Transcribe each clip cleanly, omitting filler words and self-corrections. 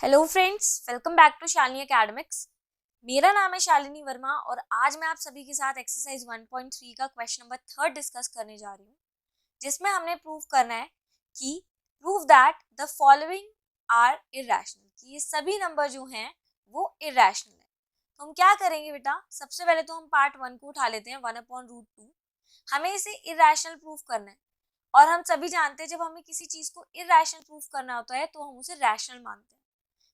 Hello friends, welcome back to Shalini academics. मेरा नाम है शालिनी वर्मा और आज मैं आप सभी के साथ एक्सरसाइज 1.3 का क्वेश्चन नंबर 3 डिस्कस करने जा रही हूँ, जिसमें हमने प्रूव करना है कि prove that the following are irrational, कि ये सभी नंबर जो हैं वो इरेशनल है। तो हम क्या करेंगे बेटा, सबसे पहले तो हम पार्ट 1 को उठा लेते हैं, 1/√2। हमें इसे इरेशनल प्रूव करना है और हम सभी जानते हैं जब हमें किसी चीज को इरेशनल प्रूव करना होता है तो हम उसे रैशनल मानते हैं।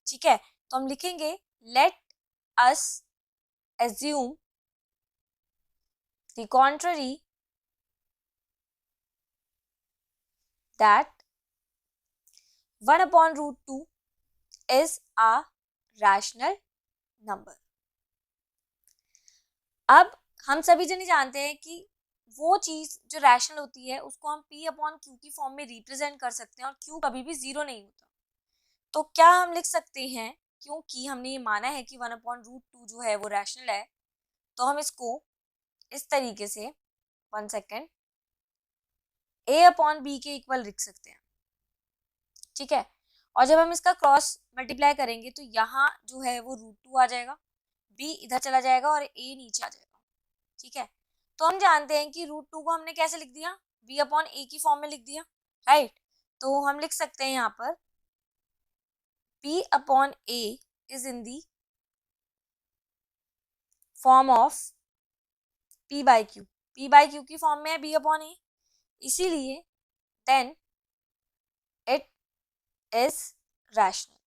ठीक है, तो हम लिखेंगे let us assume the contrary that 1/√2 is a rational number. अब हम सभी जने जानते हैं कि वो चीज जो रैशनल होती है उसको हम P/Q की फॉर्म में रिप्रेजेंट कर सकते हैं और Q कभी भी जीरो नहीं होता। तो क्या हम लिख सकते हैं, क्योंकि हमने ये माना है कि 1/√2 जो है वो रैशनल है, तो हम इसको इस तरीके से 1 सेकेंड A/B के इक्वल लिख सकते हैं। ठीक है, और जब हम इसका क्रॉस मल्टीप्लाई करेंगे तो यहाँ जो है वो √2 आ जाएगा, B इधर चला जाएगा और A नीचे आ जाएगा। ठीक है, तो हम जानते हैं कि √2 को हमने कैसे लिख दिया, B/A की फॉर्म में लिख दिया, राइट। तो हम लिख सकते हैं यहाँ पर P/A is in the form of P/Q। P/Q की फॉर्म में है B/A, इसीलिए देन इट इज रैशनल।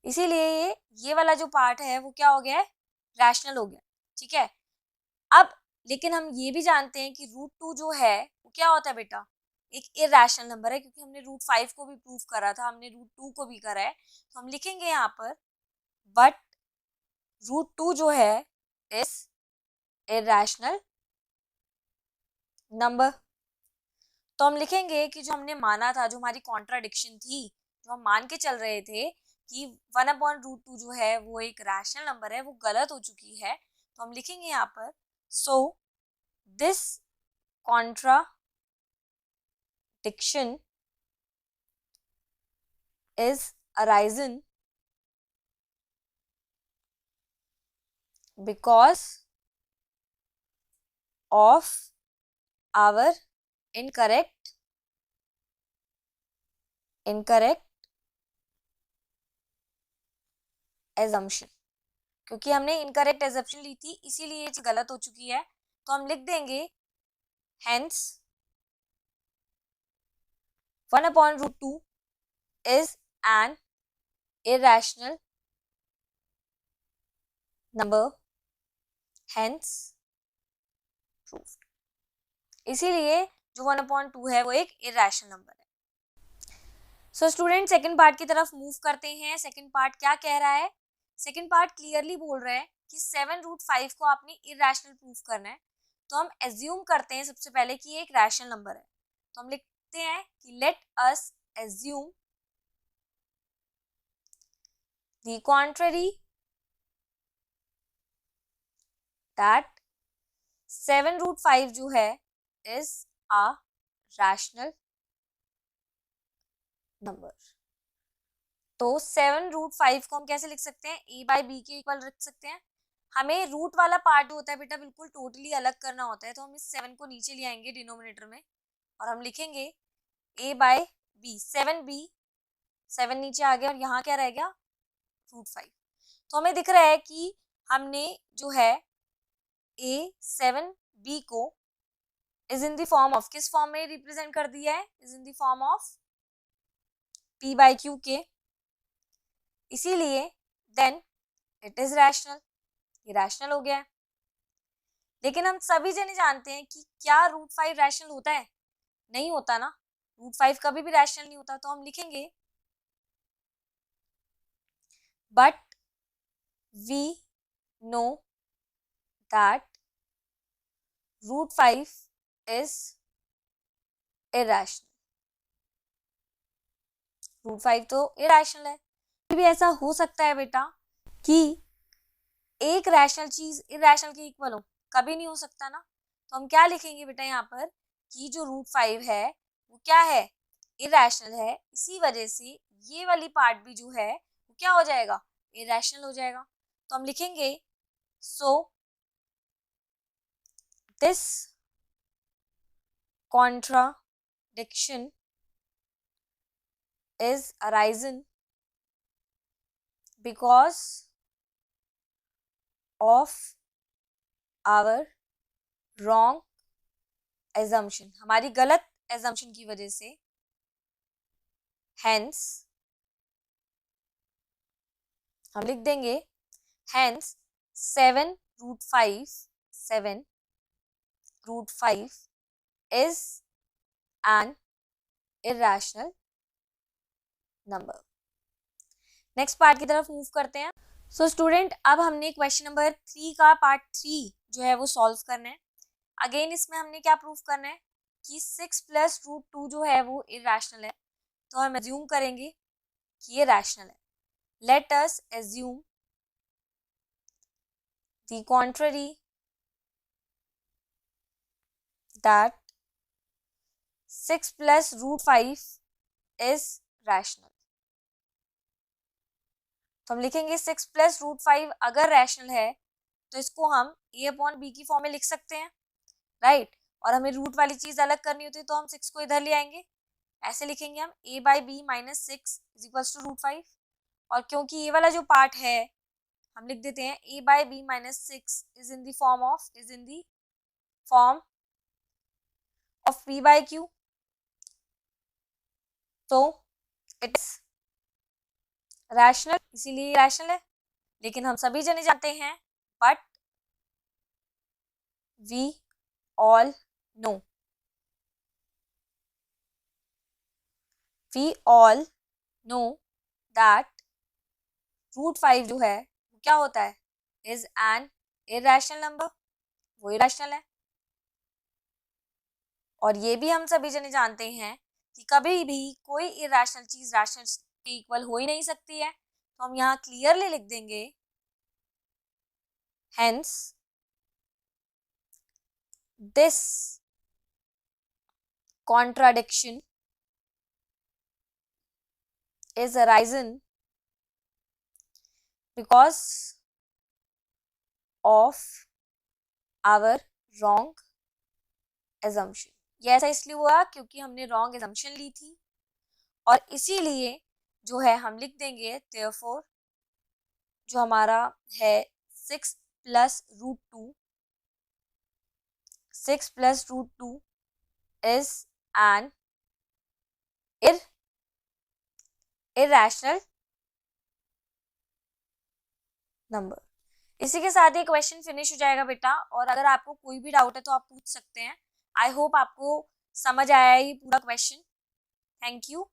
इसीलिए ये वाला जो पार्ट है वो क्या हो गया है, रैशनल हो गया। ठीक है, अब लेकिन हम ये भी जानते हैं कि √2 जो है वो क्या होता है बेटा, एक इरेशनल नंबर है, क्योंकि हमने √5 को भी प्रूव करा था, हमने √2 को भी करा है। तो हम लिखेंगे यहाँ पर बट √2 जो है इज इरेशनल नंबर। तो हम लिखेंगे कि जो हमने माना था, जो हमारी कॉन्ट्राडिक्शन थी, जो हम मान के चल रहे थे कि 1/√2 जो है वो एक रैशनल नंबर है, वो गलत हो चुकी है। तो हम लिखेंगे यहाँ पर so this contradiction is arisen because of our incorrect assumption. क्योंकि हमने इनकरेक्ट एजम्पशन ली थी, इसीलिए ये गलत हो चुकी है। तो हम लिख देंगे hence 1/√2 is an irrational number, hence proved। इसीलिए जो 1/2 है वो एक irrational नंबर है। सो स्टूडेंट, सेकंड पार्ट की तरफ मूव करते हैं। सेकंड पार्ट क्या कह रहा है, सेकंड पार्ट क्लियरली बोल रहा है कि 7√5 को आपने irrational प्रूव करना है। तो हम एज्यूम करते हैं सबसे पहले कि एक रैशनल नंबर है। तो हम लिखते हैं कि let us assume the contrary that 7√5 जो है is a rational number। तो 7√5 को हम कैसे लिख सकते हैं, A/B के इक्वल रख सकते हैं। हमें रूट वाला पार्ट होता है बेटा बिल्कुल टोटली अलग करना होता है, तो हम इस 7 को नीचे ले आएंगे डिनोमिनेटर में और हम लिखेंगे A/B, 7 नीचे आ गया और यहाँ क्या रह गया, √5। तो हमें दिख रहा है कि हमने जो है A7B को is in the form of, किस फॉर्म में रिप्रेजेंट कर दिया है, is in the form of P/Q के, इसीलिए देन इट इज रैशनल, ये रैशनल हो गया है। लेकिन हम सभी जने जानते हैं कि क्या √5 रैशनल होता है, नहीं होता ना, √5 कभी भी रैशनल नहीं होता। तो हम लिखेंगे but we know that √5 is irrational। √5 तो irrational है। फिर भी ऐसा हो सकता है बेटा कि एक रैशनल चीज इरेशनल के इक्वल हो, कभी नहीं हो सकता ना। तो हम क्या लिखेंगे बेटा यहाँ पर कि जो √5 है वो क्या है, इरेशनल है, इसी वजह से ये वाली पार्ट भी जो है वो क्या हो जाएगा, इरेशनल हो जाएगा। तो हम लिखेंगे so this contradiction is arisen because of our wrong assumption, हमारी गलत assumption की वजह से। hence हम लिख देंगे hence 7√5 is an irrational number। Next part की तरफ मूव करते हैं। सो स्टूडेंट, अब हमने क्वेश्चन नंबर 3 का पार्ट 3 जो है वो सॉल्व करना है। अगेन इसमें हमने क्या प्रूव करना है कि 6 + √2 जो है वो इरेशनल है। तो हम एज्यूम करेंगे कि ये रैशनल है। Let us assume the contrary that 6 + √5 is rational. तो हम लिखेंगे 6 + √5 अगर रैशनल है तो इसको हम a/b की फॉर्म में लिख सकते हैं, राइट। और हमें रूट वाली चीज अलग करनी होती है तो हम 6 को इधर ले आएंगे, ऐसे लिखेंगे हम a/b - 6 = √5। और क्योंकि ये वाला जो पार्ट है हम लिख देते हैं a/b - 6 is in the form of p/q। तो इट्स रैशनल, इसीलिए रैशनल है। लेकिन हम सभी जने जानते हैं, but we all know that √5 जो है वो क्या होता है, इज एन इरेशनल नंबर, वो इरेशनल है। और ये भी हम सभी जने जानते हैं कि कभी भी कोई इरेशनल चीज रैशनल के इक्वल हो ही नहीं सकती है। तो हम यहाँ क्लियरली लिख देंगे hence this contradiction is arisen because of our wrong assumption। ये ऐसा इसलिए हुआ क्योंकि हमने wrong assumption ली थी, और इसीलिए जो है हम लिख देंगे therefore जो हमारा है 6 + √2 is an irrational number। इसी के साथ ये क्वेश्चन फिनिश हो जाएगा बेटा। और अगर आपको कोई भी डाउट है तो आप पूछ सकते हैं। आई होप आपको समझ आया ये पूरा क्वेश्चन। Thank you.